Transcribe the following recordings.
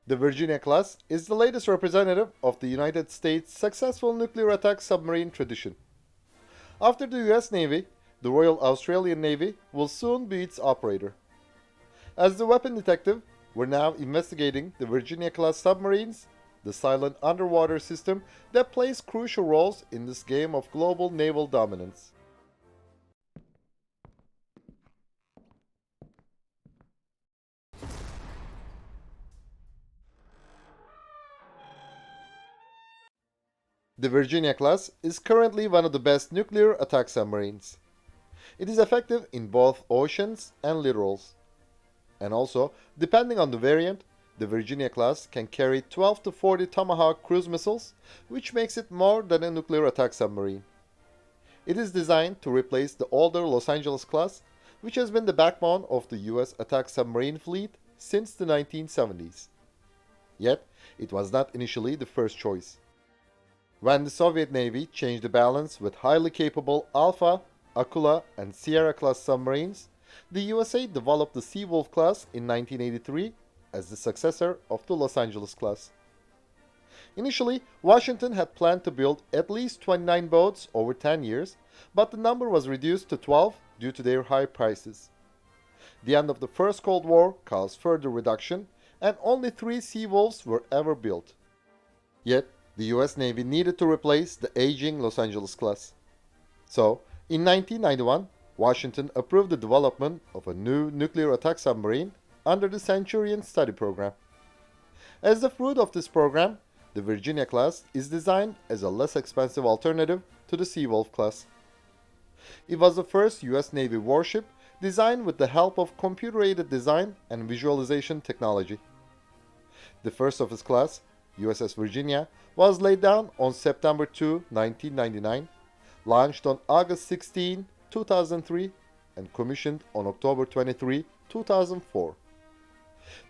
The Virginia-class is the latest representative of the United States' successful nuclear attack submarine tradition. After the US Navy, the Royal Australian Navy will soon be its operator. As the weapon detective, we're now investigating the Virginia-class submarines, the silent underwater system that plays crucial roles in this game of global naval dominance. The Virginia-class is currently one of the best nuclear attack submarines. It is effective in both oceans and littorals. And also, depending on the variant, the Virginia-class can carry 12 to 40 Tomahawk cruise missiles, which makes it more than a nuclear attack submarine. It is designed to replace the older Los Angeles-class, which has been the backbone of the US attack submarine fleet since the 1970s. Yet, it was not initially the first choice. When the Soviet Navy changed the balance with highly capable Alpha, Akula, and Sierra-class submarines, the USA developed the Seawolf class in 1983 as the successor of the Los Angeles class. Initially, Washington had planned to build at least 29 boats over 10 years, but the number was reduced to 12 due to their high prices. The end of the First Cold War caused further reduction, and only 3 Seawolves were ever built. Yet, the US Navy needed to replace the aging Los Angeles class. So, in 1991, Washington approved the development of a new nuclear attack submarine under the Centurion Study Program. As the fruit of this program, the Virginia-class is designed as a less expensive alternative to the Seawolf class. It was the first US Navy warship designed with the help of computer-aided design and visualization technology. The first of its class, USS Virginia, was laid down on September 2, 1999, launched on August 16, 2003, and commissioned on October 23, 2004.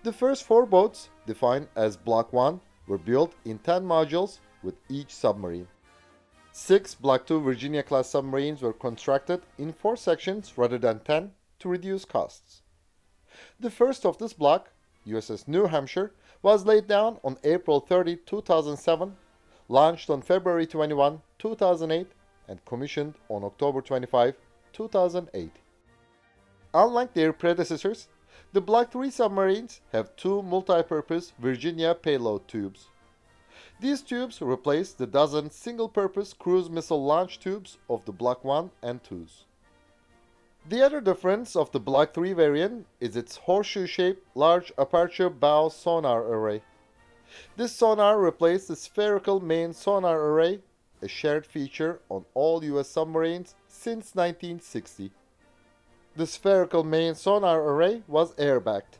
The first 4 boats, defined as Block 1, were built in 10 modules with each submarine. 6 Block 2 Virginia-class submarines were constructed in 4 sections rather than 10 to reduce costs. The first of this block, USS New Hampshire, was laid down on April 30, 2007, launched on February 21, 2008, and commissioned on October 25, 2008. Unlike their predecessors, the Block 3 submarines have 2 multi-purpose Virginia payload tubes. These tubes replace the dozen single-purpose cruise missile launch tubes of the Block 1 and 2s. The other difference of the Block 3 variant is its horseshoe-shaped large aperture bow sonar array. This sonar replaced the spherical main sonar array, a shared feature on all US submarines since 1960. The spherical main sonar array was air-backed.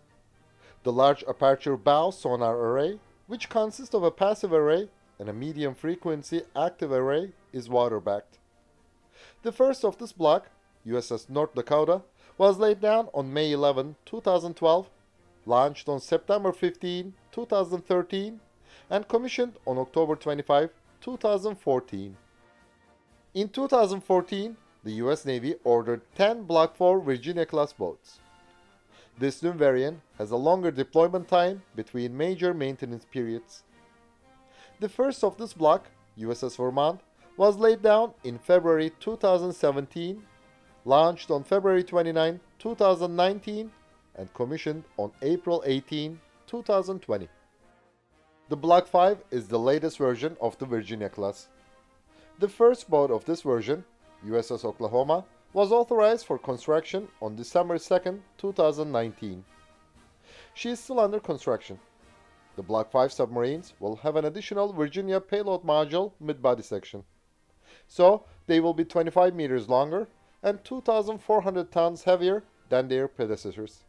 The large aperture bow sonar array, which consists of a passive array and a medium-frequency active array, is water-backed. The first of this block, USS North Dakota, was laid down on May 11, 2012, launched on September 15, 2013, and commissioned on October 25, 2014. In 2014, the US Navy ordered 10 Block 4 Virginia-class boats. This new variant has a longer deployment time between major maintenance periods. The first of this block, USS Vermont, was laid down in February 2017, launched on February 29, 2019, and commissioned on April 18, 2020. The Block 5 is the latest version of the Virginia-class. The first boat of this version, USS Oklahoma, was authorized for construction on December 2, 2019. She is still under construction. The Block 5 submarines will have an additional Virginia payload module mid-body section. So, they will be 25 meters longer and 2,400 tons heavier than their predecessors.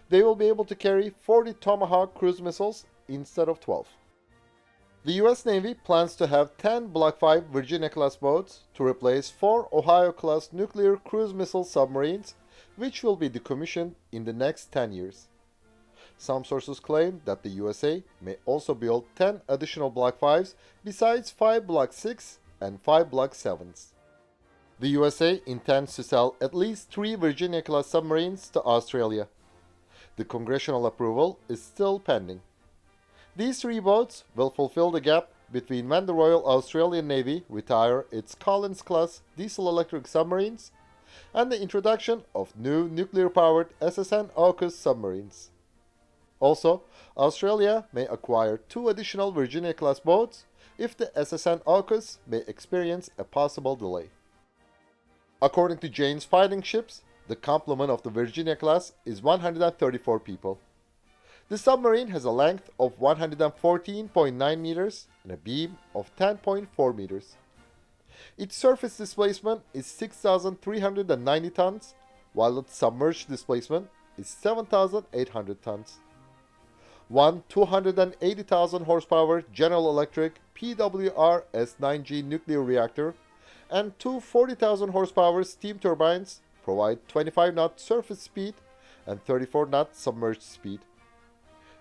They will be able to carry 40 Tomahawk cruise missiles instead of 12. The US Navy plans to have 10 Block 5 Virginia-class boats to replace 4 Ohio-class nuclear cruise missile submarines, which will be decommissioned in the next 10 years. Some sources claim that the USA may also build 10 additional Block 5s besides 5 Block 6 and 5 Block 7s. The USA intends to sell at least 3 Virginia-class submarines to Australia. The congressional approval is still pending. These three boats will fulfill the gap between when the Royal Australian Navy retire its Collins-class diesel-electric submarines and the introduction of new nuclear-powered SSN-AUKUS submarines. Also, Australia may acquire two additional Virginia-class boats if the SSN-AUKUS may experience a possible delay. According to Jane's fighting ships, the complement of the Virginia-class is 134 people. The submarine has a length of 114.9 meters and a beam of 10.4 meters. Its surface displacement is 6,390 tons, while its submerged displacement is 7,800 tons. One 280,000 horsepower General Electric PWR S9G nuclear reactor and two 40,000 horsepower steam turbines provide 25 knot surface speed and 34 knot submerged speed.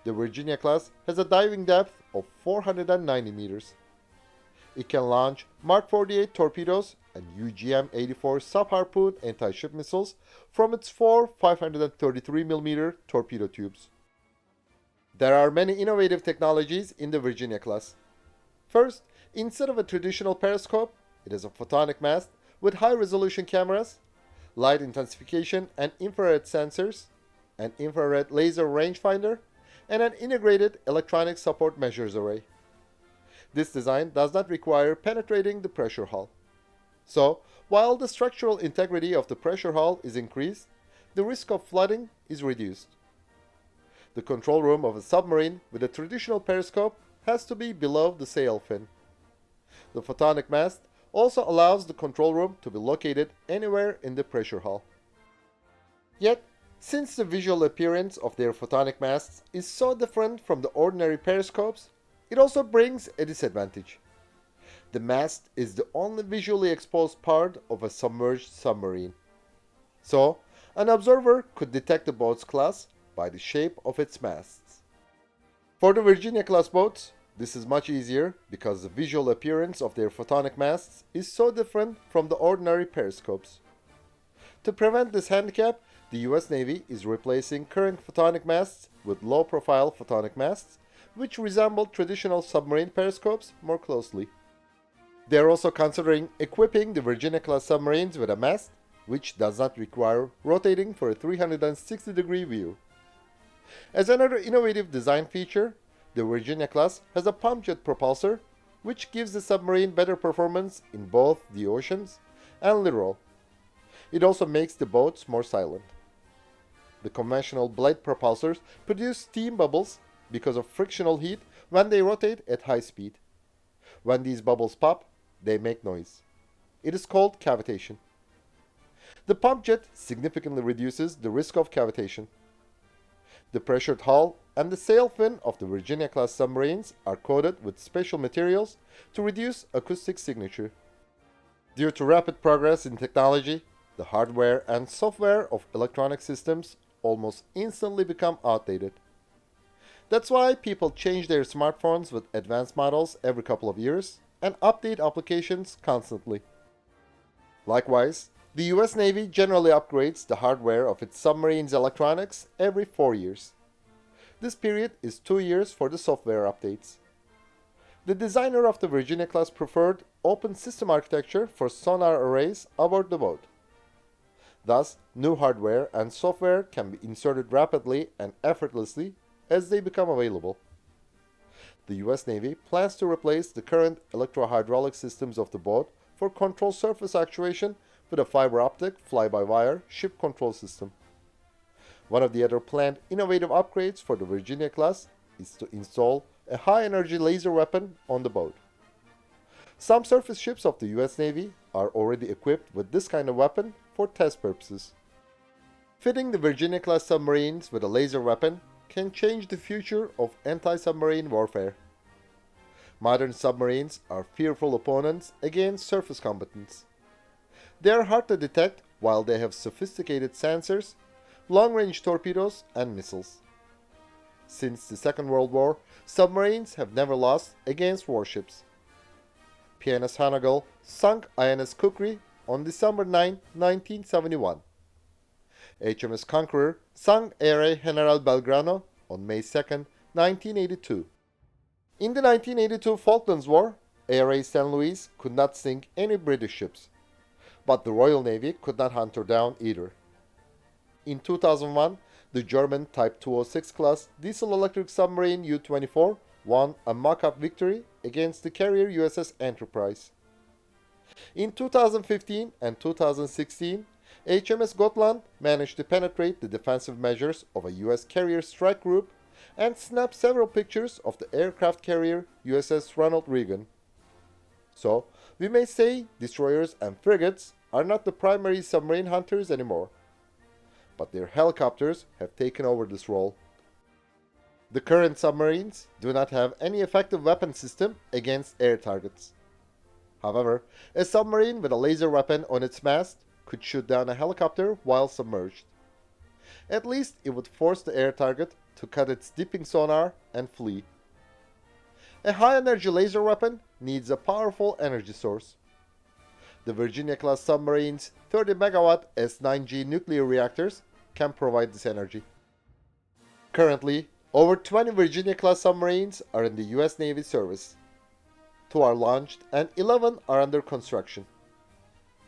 The Virginia-class has a diving depth of 490 meters. It can launch Mark 48 torpedoes and UGM-84 sub-harpoon anti-ship missiles from its four 533mm torpedo tubes. There are many innovative technologies in the Virginia-class. First, instead of a traditional periscope, it has a photonic mast with high-resolution cameras, light intensification and infrared sensors, an infrared laser rangefinder, and an integrated electronic support measures array. This design does not require penetrating the pressure hull. So, while the structural integrity of the pressure hull is increased, the risk of flooding is reduced. The control room of a submarine with a traditional periscope has to be below the sail fin. The photonic mast also allows the control room to be located anywhere in the pressure hull. Yet, since the visual appearance of their photonic masts is so different from the ordinary periscopes, it also brings a disadvantage. The mast is the only visually exposed part of a submerged submarine. So, an observer could detect the boat's class by the shape of its masts. For the Virginia-class boats, this is much easier because the visual appearance of their photonic masts is so different from the ordinary periscopes. To prevent this handicap, the US Navy is replacing current photonic masts with low-profile photonic masts, which resemble traditional submarine periscopes more closely. They are also considering equipping the Virginia-class submarines with a mast which does not require rotating for a 360-degree view. As another innovative design feature, the Virginia-class has a pump jet propulsor, which gives the submarine better performance in both the oceans and littoral. It also makes the boats more silent. The conventional blade propulsors produce steam bubbles because of frictional heat when they rotate at high speed. When these bubbles pop, they make noise. It is called cavitation. The pump jet significantly reduces the risk of cavitation. The pressured hull and the sail fin of the Virginia-class submarines are coated with special materials to reduce acoustic signature. Due to rapid progress in technology, the hardware and software of electronic systems almost instantly become outdated. That's why people change their smartphones with advanced models every couple of years and update applications constantly. Likewise, the US Navy generally upgrades the hardware of its submarines' electronics every 4 years. This period is 2 years for the software updates. The designer of the Virginia-class preferred open system architecture for sonar arrays aboard the boat. Thus, new hardware and software can be inserted rapidly and effortlessly as they become available. The US Navy plans to replace the current electro-hydraulic systems of the boat for control surface actuation with a fiber optic fly-by-wire ship control system. One of the other planned innovative upgrades for the Virginia-class is to install a high-energy laser weapon on the boat. Some surface ships of the US Navy are already equipped with this kind of weapon for test purposes. Fitting the Virginia-class submarines with a laser weapon can change the future of anti-submarine warfare. Modern submarines are fearful opponents against surface combatants. They are hard to detect while they have sophisticated sensors, long-range torpedoes, and missiles. Since the Second World War, submarines have never lost against warships. PNS Hanegal sunk INS Kukri on December 9, 1971. HMS Conqueror sunk ARA General Belgrano on May 2, 1982. In the 1982 Falklands War, ARA St. Louis could not sink any British ships, but the Royal Navy could not hunt her down either. In 2001, the German Type 206 class diesel-electric submarine U-24 won a mock-up victory against the carrier USS Enterprise. In 2015 and 2016, HMS Gotland managed to penetrate the defensive measures of a US carrier strike group and snapped several pictures of the aircraft carrier USS Ronald Reagan. So, we may say destroyers and frigates are not the primary submarine hunters anymore, but their helicopters have taken over this role. The current submarines do not have any effective weapon system against air targets. However, a submarine with a laser weapon on its mast could shoot down a helicopter while submerged. At least it would force the air target to cut its dipping sonar and flee. A high-energy laser weapon needs a powerful energy source. The Virginia-class submarine's 30 megawatt S9G nuclear reactors can provide this energy. Currently, over 20 Virginia-class submarines are in the US Navy service. 2 are launched and 11 are under construction.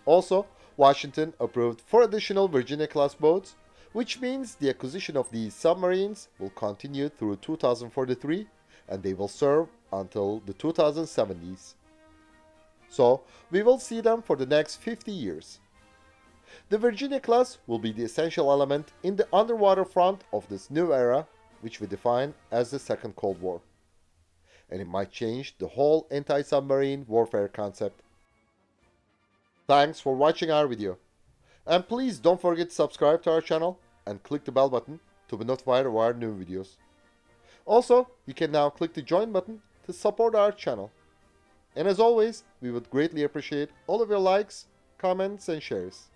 Also, Washington approved 4 additional Virginia-class boats, which means the acquisition of these submarines will continue through 2043 and they will serve until the 2070s. So, we will see them for the next 50 years. The Virginia-class will be the essential element in the underwater front of this new era, which we define as the Second Cold War. And it might change the whole anti-submarine warfare concept. Thanks for watching our video. And please don't forget to subscribe to our channel and click the bell button to be notified of our new videos. Also, you can now click the join button to support our channel. And as always, we would greatly appreciate all of your likes, comments, and shares.